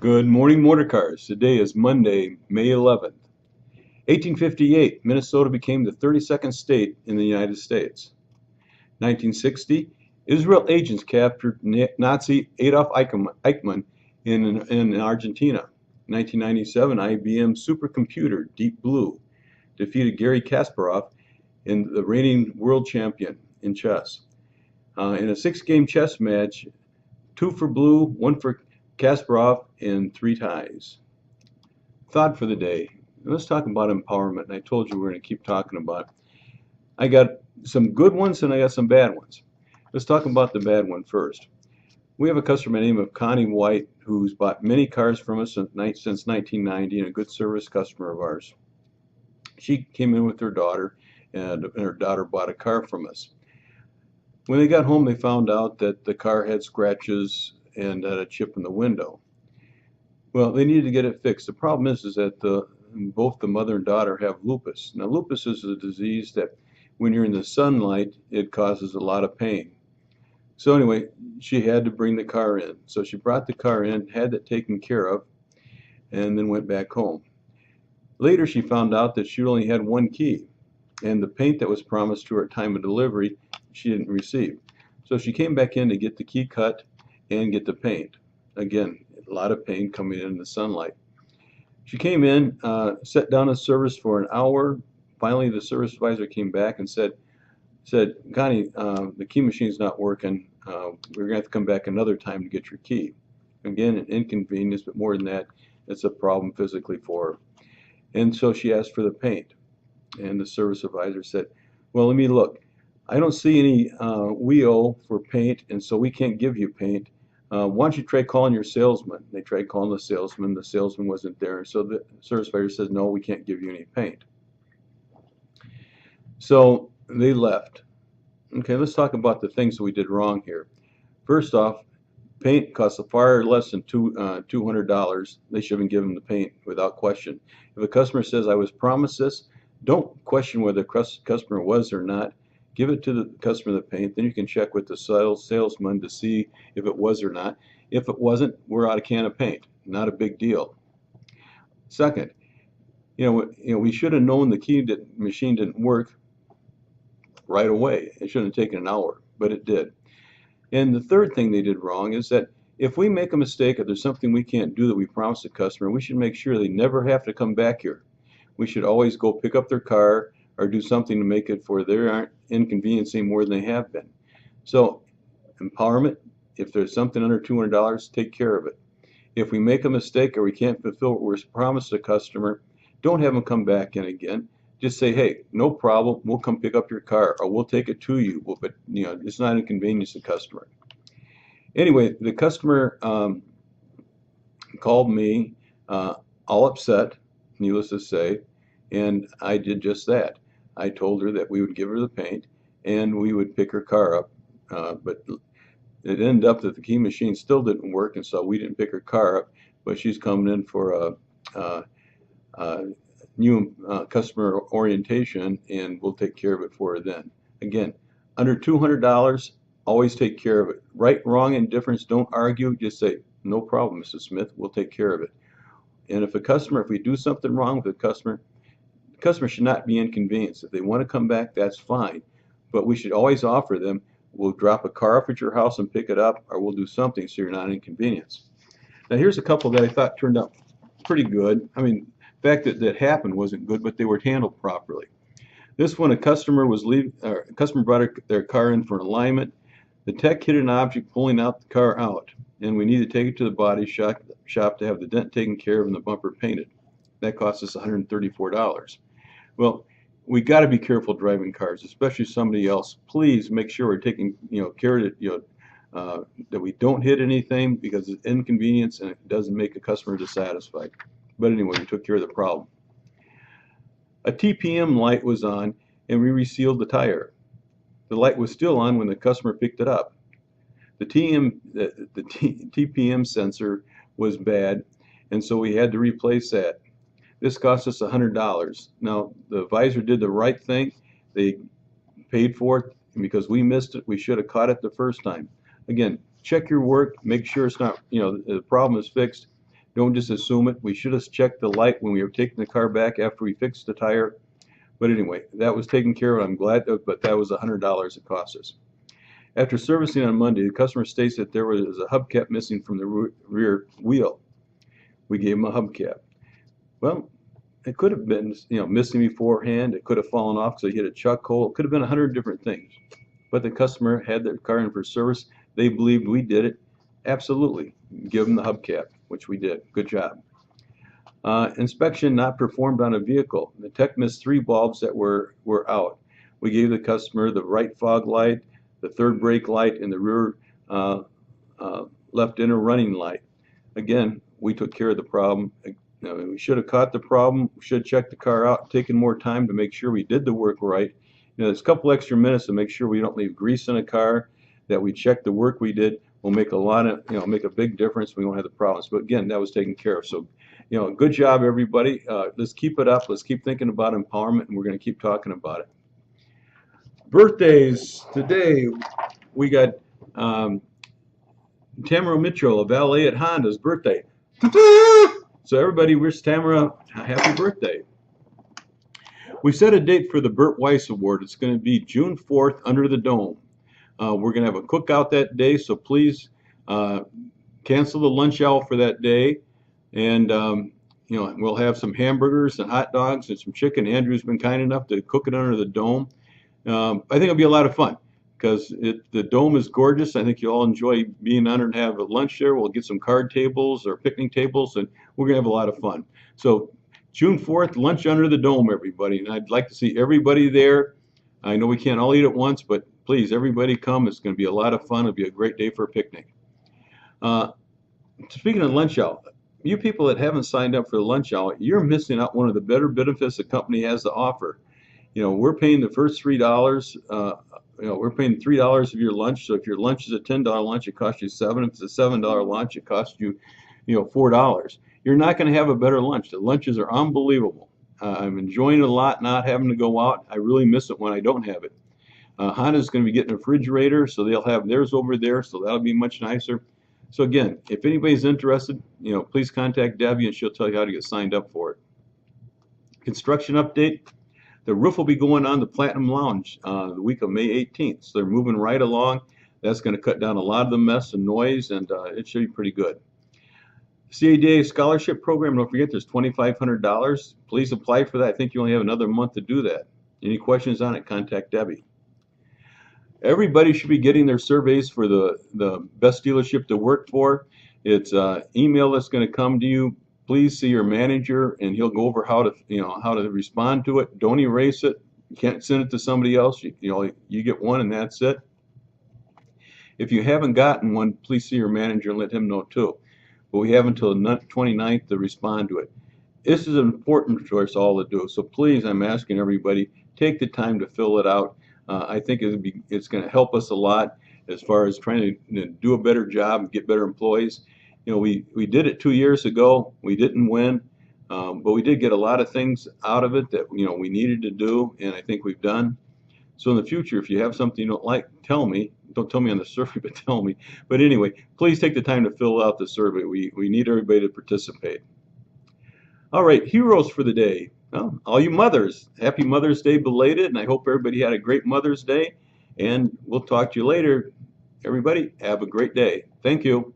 Good morning, motor cars. Today is Monday, May 11th. 1858, Minnesota became the 32nd state in the United States. 1960, Israel agents captured Nazi Adolf Eichmann in Argentina. 1997, IBM supercomputer Deep Blue defeated Garry Kasparov, the reigning world champion in chess. In a 6-game chess match, 2 for Blue, 1 for Kasparov, and 3 ties. Thought for the day. Let's talk about empowerment. And I told you we're going to keep talking about it. I got some good ones and I got some bad ones. Let's talk about the bad one first. We have a customer by the name of Connie White who's bought many cars from us since 1990 and a good service customer of ours. She came in with her daughter and her daughter bought a car from us. When they got home, they found out that the car had scratches and had a chip in the window. Well, they needed to get it fixed. The problem is that both the mother and daughter have lupus. Now, lupus is a disease that when you're in the sunlight, it causes a lot of pain. So anyway, she had to bring the car in. So she brought the car in, had it taken care of, and then went back home. Later, she found out that she only had 1 key, and the paint that was promised to her at time of delivery, she didn't receive. So she came back in to get the key cut and get the paint. Again, a lot of pain coming in the sunlight. She came in, sat down in service for an hour. Finally, the service advisor came back and said, Connie, the key machine's not working. We're going to have to come back another time to get your key. Again, an inconvenience, but more than that, it's a problem physically for her. And so she asked for the paint. And the service advisor said, well, let me look. I don't see any WEO for paint, and so we can't give you paint. Why don't you try calling your salesman? They tried calling the salesman. The salesman wasn't there. So the service advisor says, no, we can't give you any paint. So they left. Okay, let's talk about the things that we did wrong here. First off, paint costs far less than $200. They should have been given the paint without question. If a customer says, I was promised this, don't question whether the customer was or not. Give it to the customer the paint, then you can check with the salesman to see if it was or not. If it wasn't, we're out a can of paint. Not a big deal. Second, we should have known the machine didn't work right away. It shouldn't have taken an hour, but it did. And the third thing they did wrong is that if we make a mistake or there's something we can't do that we promised the customer, we should make sure they never have to come back here. We should always go pick up their car or do something to make it for they aren't inconveniencing more than they have been. So empowerment, if there's something under $200, take care of it. If we make a mistake or we can't fulfill what we're promised the customer, don't have them come back in again. Just say, hey, no problem, we'll come pick up your car or we'll take it to you, but it's not inconvenience the customer. Anyway, the customer called me all upset, needless to say, and I did just that. I told her that we would give her the paint and we would pick her car up, but it ended up that the key machine still didn't work, and so we didn't pick her car up, but she's coming in for a new customer orientation, and we'll take care of it for her then. Again, under $200, always take care of it. Right, wrong, indifference, don't argue, just say, no problem, Mrs. Smith, we'll take care of it. And if we do something wrong with the customer should not be inconvenienced. If they want to come back, that's fine. But we should always offer them, we'll drop a car off at your house and pick it up, or we'll do something so you're not inconvenienced. Now here's a couple that I thought turned out pretty good. I mean, the fact that happened wasn't good, but they were handled properly. This one, a customer brought their car in for an alignment. The tech hit an object pulling the car out, and we need to take it to the body shop to have the dent taken care of and the bumper painted. That cost us $134. Well, we got to be careful driving cars, especially somebody else. Please make sure we're taking care of that we don't hit anything, because it's inconvenience and it doesn't make a customer dissatisfied. But anyway, we took care of the problem. A TPM light was on and we resealed the tire. The light was still on when the customer picked it up. The TPM sensor was bad, and so we had to replace that. This cost us $100. Now, the advisor did the right thing. They paid for it, and because we missed it, we should have caught it the first time. Again, check your work, make sure it's not, the problem is fixed. Don't just assume it. We should have checked the light when we were taking the car back after we fixed the tire. But anyway, that was taken care of. I'm glad, but that was $100 it cost us. After servicing on Monday, the customer states that there was a hubcap missing from the rear wheel. We gave him a hubcap. Well, it could have been, missing beforehand. It could have fallen off because he hit a chuck hole. It could have been 100 different things. But the customer had their car in for service. They believed we did it. Absolutely. Give them the hubcap, which we did. Good job. Inspection not performed on a vehicle. The tech missed 3 bulbs that were out. We gave the customer the right fog light, the third brake light, and the rear left inner running light. Again, we took care of the problem. We should have caught the problem. We should have checked the car out, taken more time to make sure we did the work right. There's a couple extra minutes to make sure we don't leave grease in a car, that we check the work we did will make a lot of, make a big difference. We won't have the problems. But again, that was taken care of. So, good job, everybody. Let's keep it up. Let's keep thinking about empowerment, and we're going to keep talking about it. Birthdays today. We got Tamara Mitchell, a valet at Honda's birthday. So everybody wish Tamara a happy birthday. We set a date for the Burt Weiss Award. It's going to be June 4th under the dome. We're going to have a cookout that day, so please cancel the lunch hour for that day. And, we'll have some hamburgers and hot dogs and some chicken. Andrew's been kind enough to cook it under the dome. I think it'll be a lot of fun because the dome is gorgeous. I think you'll all enjoy being under and have a lunch there. We'll get some card tables or picnic tables, and we're going to have a lot of fun. So June 4th, lunch under the dome, everybody. And I'd like to see everybody there. I know we can't all eat at once, but please, everybody come. It's going to be a lot of fun. It'll be a great day for a picnic. Speaking of lunch hour, you people that haven't signed up for the lunch hour, you're missing out one of the better benefits the company has to offer. We're paying the first $3. We're paying $3 of your lunch. So if your lunch is a $10 lunch, it costs you $7. If it's a $7 lunch, it costs you, $4. You're not going to have a better lunch. The lunches are unbelievable. I'm enjoying it a lot, not having to go out. I really miss it when I don't have it. Honda's going to be getting a refrigerator, so they'll have theirs over there, so that'll be much nicer. So again, if anybody's interested, please contact Debbie and she'll tell you how to get signed up for it. Construction update. The roof will be going on the Platinum Lounge the week of May 18th. So they're moving right along. That's going to cut down a lot of the mess and noise, and it should be pretty good. CADA scholarship program, don't forget there's $2,500. Please apply for that. I think you only have another month to do that. Any questions on it, contact Debbie. Everybody should be getting their surveys for the best dealership to work for. It's an email that's going to come to you. Please see your manager, and he'll go over how to respond to it. Don't erase it. You can't send it to somebody else. You get one, and that's it. If you haven't gotten one, please see your manager and let him know too. But we have until the 29th to respond to it. This is important for us all to do. So please, I'm asking everybody, take the time to fill it out. I think it's going to help us a lot as far as trying to do a better job and get better employees. We did it 2 years ago. We didn't win, but we did get a lot of things out of it that we needed to do, and I think we've done. So in the future, if you have something you don't like, tell me. Don't tell me on the survey, but tell me. But anyway, please take the time to fill out the survey. We need everybody to participate. All right, heroes for the day. Well, all you mothers, happy Mother's Day belated, and I hope everybody had a great Mother's Day. And we'll talk to you later. Everybody, have a great day. Thank you.